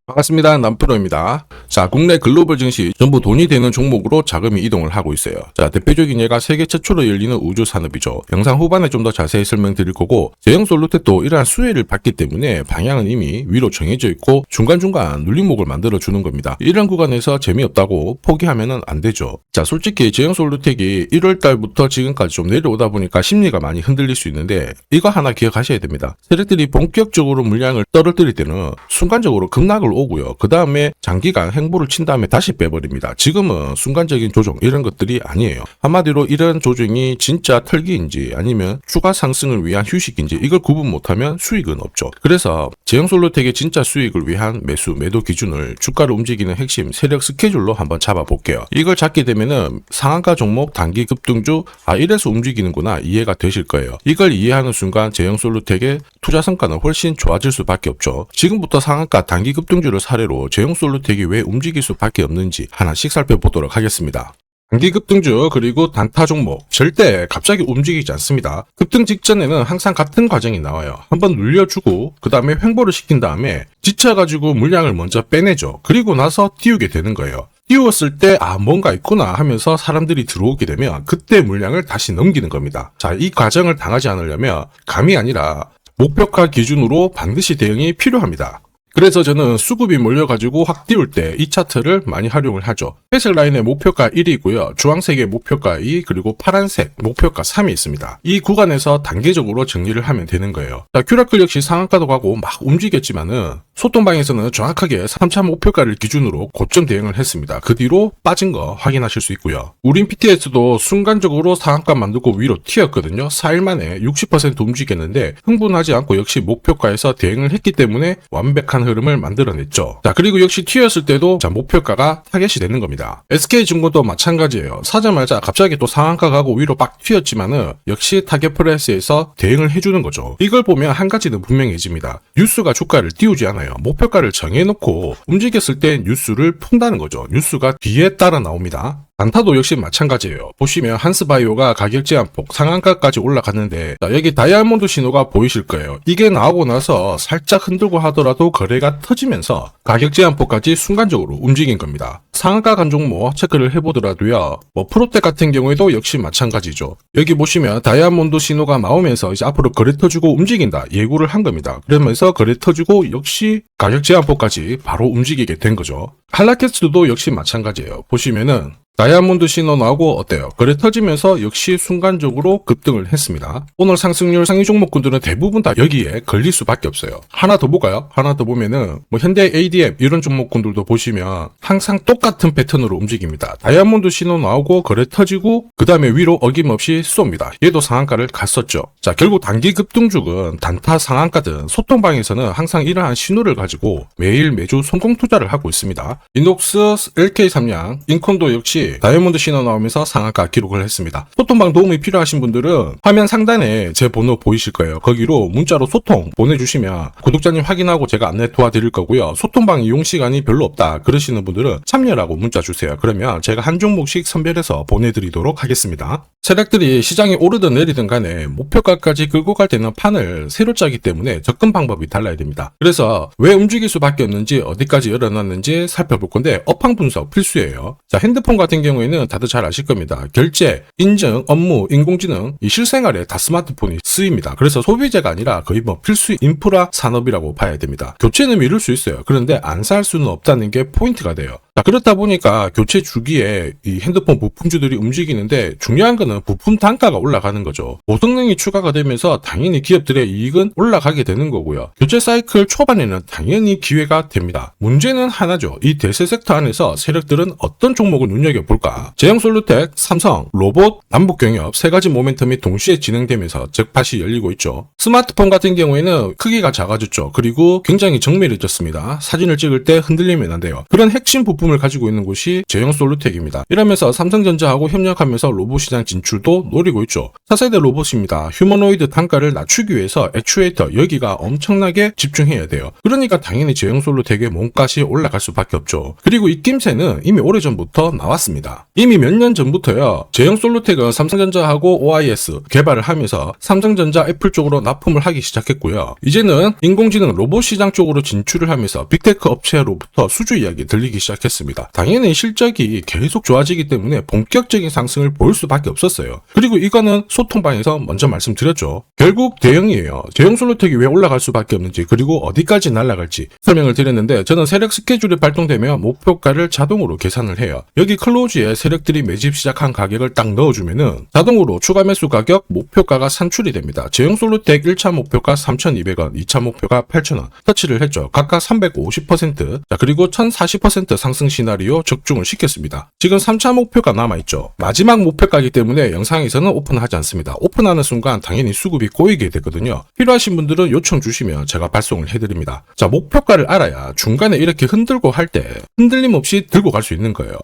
반갑습니다. 남프로입니다. 자, 국내 글로벌 증시 전부 돈이 되는 종목으로 자금이 이동을 하고 있어요. 자, 대표적인 예가 세계 최초로 열리는 우주 산업이죠. 영상 후반에 좀 더 자세히 설명드릴 거고, 제형 솔루텍도 이러한 수혜를 받기 때문에 방향은 이미 위로 정해져 있고 중간중간 눌림목을 만들어 주는 겁니다. 이런 구간에서 재미없다고 포기하면 안 되죠. 자, 솔직히 제형 솔루텍이 1월 달부터 지금까지 좀 내려오다 보니까 심리가 많이 흔들릴 수 있는데, 이거 하나 기억하셔야 됩니다. 세력들이 본격적으로 물량을 떨어뜨릴 때는 순간적으로 급락을 오고요. 그 다음에 장기간 행보를 친 다음에 다시 빼버립니다. 지금은 순간적인 조정 이런 것들이 아니에요. 한마디로 이런 조정이 진짜 털기인지 아니면 추가 상승을 위한 휴식인지 이걸 구분 못하면 수익은 없죠. 그래서 제형솔루텍의 진짜 수익을 위한 매도 기준을 주가를 움직이는 핵심 세력 스케줄로 한번 잡아볼게요. 이걸 잡게 되면은 상한가 종목 단기 급등주 이래서 움직이는구나 이해가 되실 거예요. 이걸 이해하는 순간 제형솔루텍의 투자 성과는 훨씬 좋아질 수밖에 없죠. 지금부터 상한가 단기 급등주를 사례로 제형솔루텍이 왜 움직일 수밖에 없는지 하나씩 살펴보도록 하겠습니다. 단기 급등주 그리고 단타 종목 절대 갑자기 움직이지 않습니다. 급등 직전에는 항상 같은 과정이 나와요. 한번 눌려주고 그 다음에 횡보를 시킨 다음에 지쳐가지고 물량을 먼저 빼내죠. 그리고 나서 띄우게 되는 거예요. 띄웠을 때 뭔가 있구나 하면서 사람들이 들어오게 되면 그때 물량을 다시 넘기는 겁니다. 자, 이 과정을 당하지 않으려면 감이 아니라 목표가 기준으로 반드시 대응이 필요합니다. 그래서 저는 수급이 몰려가지고 확 띄울 때 이 차트를 많이 활용을 하죠. 회색 라인의 목표가 1이고요. 주황색의 목표가 2, 그리고 파란색 목표가 3이 있습니다. 이 구간에서 단계적으로 정리를 하면 되는 거예요. 자, 큐라클 역시 상한가도 가고 막 움직였지만은 소통방에서는 정확하게 3차 목표가를 기준으로 고점 대응을 했습니다. 그 뒤로 빠진 거 확인하실 수 있고요. 우린 PTS도 순간적으로 상한가 만들고 위로 튀었거든요. 4일 만에 60% 움직였는데 흥분하지 않고 역시 목표가에서 대응을 했기 때문에 완벽한 흐름을 만들어냈죠. 자, 그리고 역시 튀었을 때도 목표가가 타겟이 되는 겁니다. SK증권도 마찬가지예요. 사자마자 갑자기 또 상한가 가고 위로 빡 튀었지만은 역시 타겟 프라이스에서 대응을 해주는 거죠. 이걸 보면 한 가지는 분명해집니다. 뉴스가 주가를 띄우지 않아요. 목표가를 정해놓고 움직였을 때 뉴스를 푼다는 거죠. 뉴스가 뒤에 따라 나옵니다. 단타도 역시 마찬가지예요. 보시면 한스바이오가 가격 제한폭 상한가까지 올라갔는데, 자, 여기 다이아몬드 신호가 보이실 거예요. 이게 나오고 나서 살짝 흔들고 하더라도 거래가 터지면서 가격 제한폭까지 순간적으로 움직인 겁니다. 상한가 간 종목 체크를 해보더라도요. 프로텍 같은 경우에도 역시 마찬가지죠. 여기 보시면 다이아몬드 신호가 나오면서 이제 앞으로 거래 터지고 움직인다 예고를 한 겁니다. 그러면서 거래 터지고 역시 가격 제한폭까지 바로 움직이게 된 거죠. 한라캐스트도 역시 마찬가지예요. 보시면은 다이아몬드 신호 나오고 어때요? 거래 터지면서 역시 순간적으로 급등을 했습니다. 오늘 상승률 상위 종목군들은 대부분 다 여기에 걸릴 수밖에 없어요. 하나 더 볼까요? 하나 더 보면은 현대 ADM 이런 종목군들도 보시면 항상 똑같은 패턴으로 움직입니다. 다이아몬드 신호 나오고 거래 터지고 그 다음에 위로 어김없이 쏩니다. 얘도 상한가를 갔었죠. 자, 결국 단기 급등주는 단타 상한가든 소통방에서는 항상 이러한 신호를 가지고 매주 성공 투자를 하고 있습니다. 인녹스, LK삼양, 인콘도 역시 다이아몬드 신호 나오면서 상한가 기록을 했습니다. 소통방 도움이 필요하신 분들은 화면 상단에 제 번호 보이실 거예요. 거기로 문자로 소통 보내주시면 구독자님 확인하고 제가 안내 도와드릴 거고요. 소통방 이용 시간이 별로 없다 그러시는 분들은 참여라고 문자 주세요. 그러면 제가 한 종목씩 선별해서 보내드리도록 하겠습니다. 세력들이 시장이 오르든 내리든 간에 목표가까지 끌고 갈 때는 판을 새로 짜기 때문에 접근 방법이 달라야 됩니다. 그래서 왜 움직일 수밖에 없는지 어디까지 열어놨는지 살펴볼 건데 업황 분석 필수예요. 자, 핸드폰 같은 경우에는 다들 잘 아실 겁니다. 결제, 인증, 업무, 인공지능 이 실생활에 다 스마트폰이 쓰입니다. 그래서 소비재가 아니라 거의 필수 인프라 산업이라고 봐야 됩니다. 교체는 미룰 수 있어요. 그런데 안 살 수는 없다는 게 포인트가 돼요. 자, 그렇다 보니까 교체 주기에 이 핸드폰 부품주들이 움직이는데 중요한 거는 부품 단가가 올라가는 거죠. 고성능이 추가가 되면서 당연히 기업들의 이익은 올라가게 되는 거고요. 교체 사이클 초반에는 당연히 기회가 됩니다. 문제는 하나죠. 이 대세 섹터 안에서 세력들은 어떤 종목을 눈여겨볼까? 제형솔루텍, 삼성, 로봇, 남북경협 세 가지 모멘텀이 동시에 진행되면서 잭팟이 열리고 있죠. 스마트폰 같은 경우에는 크기가 작아졌죠. 그리고 굉장히 정밀해졌습니다. 사진을 찍을 때 흔들리면 안 돼요. 그런 핵심 부품 제품을 가지고 있는 곳이 제형솔루텍입니다. 이러면서 삼성전자하고 협력하면서 로봇 시장 진출도 노리고 있죠. 차세대 로봇입니다. 휴머노이드 단가를 낮추기 위해서 액추에이터 여기가 엄청나게 집중해야 돼요. 그러니까 당연히 제형솔루텍의 몸값이 올라갈 수밖에 없죠. 그리고 이 낌새는 이미 오래전부터 나왔습니다. 이미 몇 년 전부터요. 제형솔루텍은 삼성전자하고 OIS 개발을 하면서 삼성전자 애플 쪽으로 납품을 하기 시작했고요. 이제는 인공지능 로봇 시장 쪽으로 진출을 하면서 빅테크 업체로부터 수주 이야기 들리기 시작했습니다. 당연히 실적이 계속 좋아지기 때문에 본격적인 상승을 보일 수밖에 없었어요. 그리고 이거는 소통방에서 먼저 말씀드렸죠. 결국 대형이에요. 제형솔루텍이 왜 올라갈 수밖에 없는지 그리고 어디까지 날아갈지 설명을 드렸는데 저는 세력 스케줄이 발동되면 목표가를 자동으로 계산을 해요. 여기 클로즈에 세력들이 매집 시작한 가격을 딱 넣어주면은 자동으로 추가 매수 가격 목표가가 산출이 됩니다. 제형솔루텍 1차 목표가 3,200원, 2차 목표가 8,000원 터치를 했죠. 각각 350%, 자 그리고 1,040% 상승 시나리오 적중을 시켰습니다. 지금 3차 목표가 남아있죠. 마지막 목표가이기 때문에 영상에서는 오픈하지 않습니다. 오픈하는 순간 당연히 수급이 꼬이게 되거든요. 필요하신 분들은 요청 주시면 제가 발송을 해드립니다. 자 목표가를 알아야 중간에 이렇게 흔들고 할 때 흔들림 없이 들고 갈 수 있는 거예요.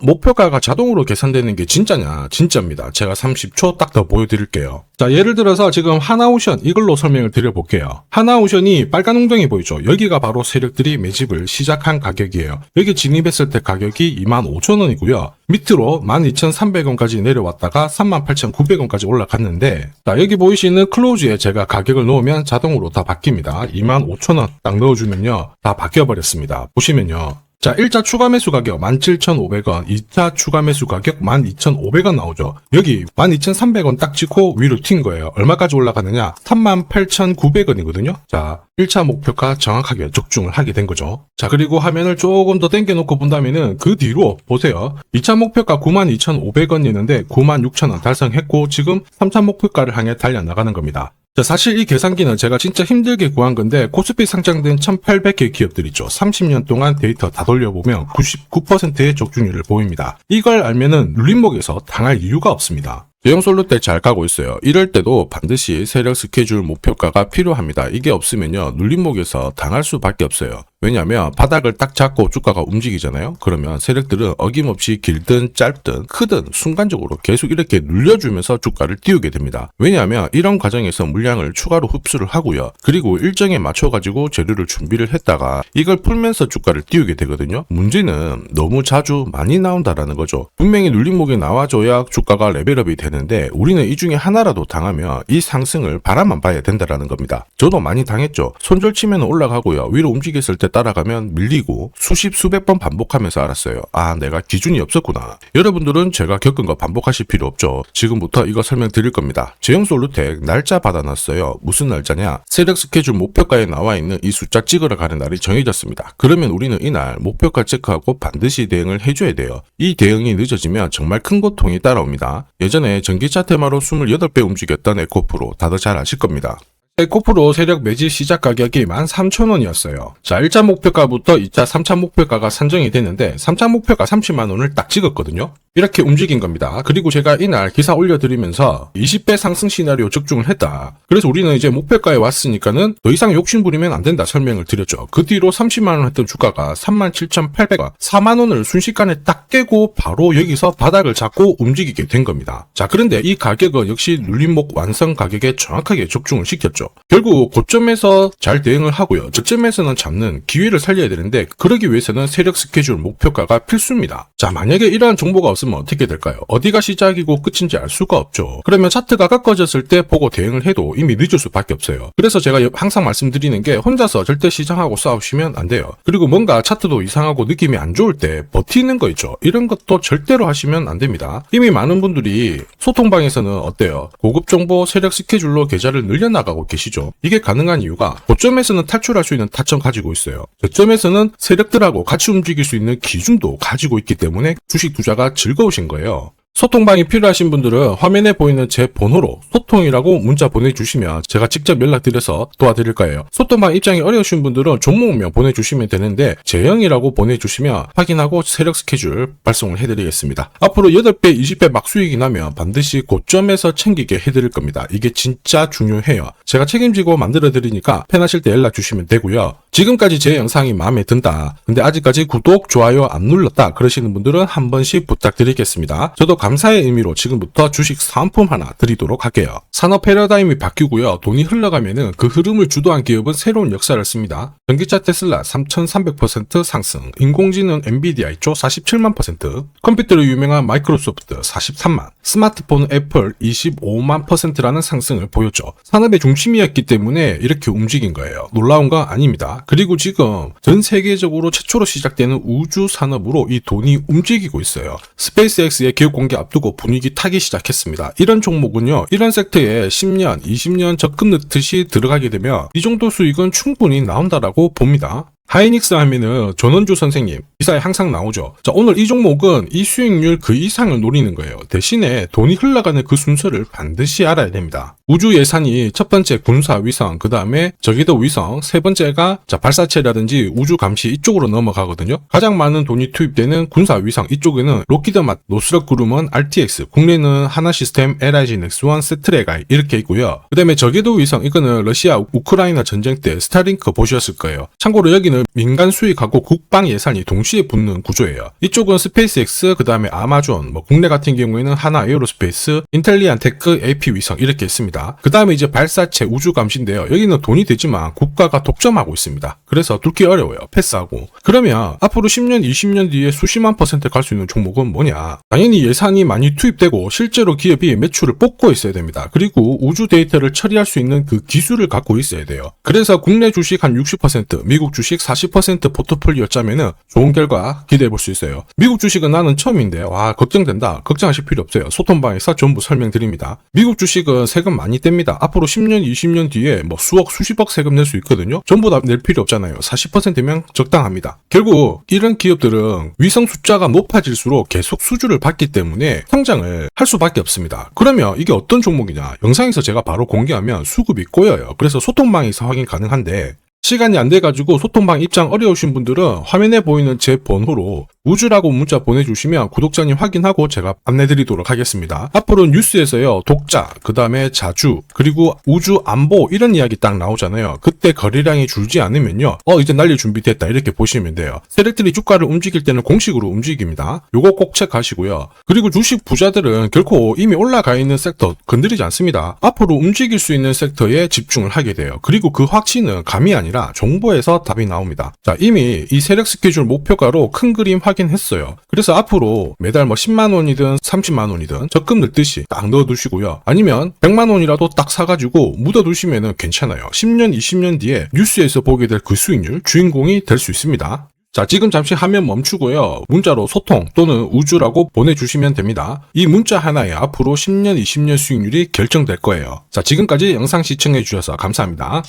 목표가가 자동으로 계산되는 게 진짜냐? 진짜입니다. 제가 30초 딱 더 보여드릴게요. 자 예를 들어서 지금 하나오션 이걸로 설명을 드려볼게요. 하나오션이 빨간 웅덩이 보이죠? 여기가 바로 세력들이 매집을 시작한 가격이에요. 여기 진입했을 때 가격이 25,000원이고요. 밑으로 12,300원까지 내려왔다가 38,900원까지 올라갔는데 자 여기 보이시는 클로즈에 제가 가격을 넣으면 자동으로 다 바뀝니다. 25,000원 딱 넣어주면요 다 바뀌어버렸습니다. 보시면요. 자 1차 추가 매수 가격 17,500원, 2차 추가 매수 가격 12,500원 나오죠. 여기 12,300원 딱 찍고 위로 튄 거예요. 얼마까지 올라가느냐? 38,900원이거든요. 자 1차 목표가 정확하게 적중을 하게 된 거죠. 자 그리고 화면을 조금 더 당겨놓고 본다면은 그 뒤로 보세요. 2차 목표가 92,500원이었는데 96,000원 달성했고 지금 3차 목표가를 향해 달려나가는 겁니다. 자, 사실 이 계산기는 제가 진짜 힘들게 구한 건데 코스피 상장된 1800개 기업들 있죠. 30년 동안 데이터 다 돌려보면 99%의 적중률을 보입니다. 이걸 알면은 눌림목에서 당할 이유가 없습니다. 제형솔루텍 잘 가고 있어요. 이럴 때도 반드시 세력 스케줄 목표가가 필요합니다. 이게 없으면요 눌림목에서 당할 수밖에 없어요. 왜냐하면 바닥을 딱 잡고 주가가 움직이잖아요. 그러면 세력들은 어김없이 길든 짧든 크든 순간적으로 계속 이렇게 눌려주면서 주가를 띄우게 됩니다. 왜냐하면 이런 과정에서 물량을 추가로 흡수를 하고요. 그리고 일정에 맞춰가지고 재료를 준비를 했다가 이걸 풀면서 주가를 띄우게 되거든요. 문제는 너무 자주 많이 나온다라는 거죠. 분명히 눌림목이 나와줘야 주가가 레벨업이 되는데 우리는 이 중에 하나라도 당하면 이 상승을 바라만 봐야 된다라는 겁니다. 저도 많이 당했죠. 손절치면 올라가고요. 위로 움직였을 때 따라가면 밀리고 수백 번 반복하면서 알았어요. 아 내가 기준이 없었구나. 여러분들은 제가 겪은 거 반복하실 필요 없죠. 지금부터 이거 설명드릴 겁니다. 제형솔루텍 날짜 받아놨어요. 무슨 날짜냐? 세력 스케줄 목표가에 나와 있는 이 숫자 찍으러 가는 날이 정해졌습니다. 그러면 우리는 이날 목표가 체크하고 반드시 대응을 해줘야 돼요. 이 대응이 늦어지면 정말 큰 고통이 따라옵니다. 예전에 전기차 테마로 28배 움직였던 에코프로 다들 잘 아실 겁니다. 에코프로 세력 매집 시작 가격이 13,000원이었어요. 자, 1차 목표가부터 2차, 3차 목표가가 산정이 됐는데 3차 목표가 30만원을 딱 찍었거든요. 이렇게 움직인 겁니다. 그리고 제가 이날 기사 올려드리면서 20배 상승 시나리오 적중을 했다. 그래서 우리는 이제 목표가에 왔으니까는 더 이상 욕심부리면 안 된다 설명을 드렸죠. 그 뒤로 30만원 했던 주가가 37,800원, 4만원을 순식간에 딱 깨고 바로 여기서 바닥을 잡고 움직이게 된 겁니다. 자, 그런데 이 가격은 역시 눌림목 완성 가격에 정확하게 적중을 시켰죠. 결국 고점에서 잘 대응을 하고요. 저점에서는 잡는 기회를 살려야 되는데 그러기 위해서는 세력 스케줄 목표가가 필수입니다. 자, 만약에 이러한 정보가 없으면 어떻게 될까요? 어디가 시작이고 끝인지 알 수가 없죠. 그러면 차트가 꺾어졌을 때 보고 대응을 해도 이미 늦을 수밖에 없어요. 그래서 제가 항상 말씀드리는 게 혼자서 절대 시장하고 싸우시면 안 돼요. 그리고 뭔가 차트도 이상하고 느낌이 안 좋을 때 버티는 거 있죠. 이런 것도 절대로 하시면 안 됩니다. 이미 많은 분들이 소통방에서는 어때요? 고급 정보 세력 스케줄로 계좌를 늘려나가고 계시죠. 이게 가능한 이유가 고점에서는 탈출할 수 있는 타점 가지고 있어요. 저점에서는 세력들하고 같이 움직일 수 있는 기준도 가지고 있기 때문에 주식 투자가 즐거우신 거예요. 소통방이 필요하신 분들은 화면에 보이는 제 번호로 소통이라고 문자 보내주시면 제가 직접 연락드려서 도와드릴 거예요. 소통방 입장이 어려우신 분들은 종목명 보내주시면 되는데 제형이라고 보내주시면 확인하고 세력 스케줄 발송을 해드리겠습니다. 앞으로 8배, 20배 막 수익이 나면 반드시 고점에서 챙기게 해드릴 겁니다. 이게 진짜 중요해요. 제가 책임지고 만들어드리니까 편하실 때 연락 주시면 되고요. 지금까지 제 영상이 마음에 든다. 근데 아직까지 구독, 좋아요 안 눌렀다. 그러시는 분들은 한 번씩 부탁드리겠습니다. 저도 감사의 의미로 지금부터 주식 사은품 하나 드리도록 할게요. 산업 패러다임이 바뀌고요. 돈이 흘러가면은 그 흐름을 주도한 기업은 새로운 역사를 씁니다. 전기차 테슬라 3,300% 상승, 인공지능 엔비디아 조 47만 %, 컴퓨터로 유명한 마이크로소프트 43만, 스마트폰 애플 25만 %라는 상승을 보였죠. 산업의 중심이었기 때문에 이렇게 움직인 거예요. 놀라운 거 아닙니다. 그리고 지금 전 세계적으로 최초로 시작되는 우주 산업으로 이 돈이 움직이고 있어요. 스페이스X의 기업 공개 앞두고 분위기 타기 시작했습니다. 이런 종목은요, 이런 섹터에 10년, 20년 적금 넣듯이 들어가게 되면 이 정도 수익은 충분히 나온다라고 봅니다. 하이닉스 하면은 전원주 선생님 기사에 항상 나오죠. 자, 오늘 이 종목은 이 수익률 그 이상을 노리는 거예요. 대신에 돈이 흘러가는 그 순서를 반드시 알아야 됩니다. 우주 예산이 첫 번째 군사 위성, 그 다음에 저기도 위성, 세 번째가 발사체라든지 우주 감시 이쪽으로 넘어가거든요. 가장 많은 돈이 투입되는 군사 위성 이쪽에는 로키드 마틴, 노스럽 그룹은 RTX, 국내는 하나시스템, LIG 넥스원, 세트레가이 이렇게 있고요. 그 다음에 저기도 위성, 이거는 러시아 우크라이나 전쟁 때 스타링크 보셨을 거예요. 참고로 여기는 민간 수익하고 국방 예산이 동시에 붙는 구조예요. 이쪽은 스페이스X, 그 다음에 아마존, 국내 같은 경우에는 하나 에어로스페이스, 인텔리안테크, AP 위성 이렇게 있습니다. 그 다음에 이제 발사체 우주 감시인데요. 여기는 돈이 되지만 국가가 독점하고 있습니다. 그래서 뚫기 어려워요. 패스하고. 그러면 앞으로 10년, 20년 뒤에 수십만 % 갈 수 있는 종목은 뭐냐? 당연히 예산이 많이 투입되고 실제로 기업이 매출을 뽑고 있어야 됩니다. 그리고 우주 데이터를 처리할 수 있는 그 기술을 갖고 있어야 돼요. 그래서 국내 주식 한 60%, 미국 주식 40% 포트폴리오 짜면은 좋은 결과 기대해 볼 수 있어요. 미국 주식은 나는 처음인데 와 걱정된다. 걱정하실 필요 없어요. 소통방에서 전부 설명드립니다. 미국 주식은 세금 많이 뗍니다. 앞으로 10년, 20년 뒤에 수억, 수십억 세금 낼 수 있거든요. 전부 다 낼 필요 없잖아요. 40%면 적당합니다. 결국 이런 기업들은 위성 숫자가 높아질수록 계속 수주를 받기 때문에 성장을 할 수밖에 없습니다. 그러면 이게 어떤 종목이냐? 영상에서 제가 바로 공개하면 수급이 꼬여요. 그래서 소통방에서 확인 가능한데 시간이 안 돼가지고 소통방 입장 어려우신 분들은 화면에 보이는 제 번호로 우주라고 문자 보내주시면 구독자님 확인하고 제가 안내드리도록 하겠습니다. 앞으로 뉴스에서요, 독자, 그 다음에 자주, 그리고 우주 안보 이런 이야기 딱 나오잖아요. 그때 거래량이 줄지 않으면요, 이제 날릴 준비됐다 이렇게 보시면 돼요. 세력들이 주가를 움직일 때는 공식으로 움직입니다. 요거 꼭 체크하시고요. 그리고 주식 부자들은 결코 이미 올라가 있는 섹터 건드리지 않습니다. 앞으로 움직일 수 있는 섹터에 집중을 하게 돼요. 그리고 그 확신은 감이 아니라 정보에서 답이 나옵니다. 자, 이미 이 세력 스케줄 목표가로 큰 그림 확인했어요. 그래서 앞으로 매달 10만 원이든 30만 원이든 적금 넣듯이 딱 넣어두시고요. 아니면 100만 원이라도 딱 사가지고 묻어두시면 괜찮아요. 10년, 20년 뒤에 뉴스에서 보게 될 그 수익률 주인공이 될 수 있습니다. 자, 지금 잠시 화면 멈추고요. 문자로 소통 또는 우주라고 보내주시면 됩니다. 이 문자 하나에 앞으로 10년, 20년 수익률이 결정될 거예요. 자, 지금까지 영상 시청해주셔서 감사합니다.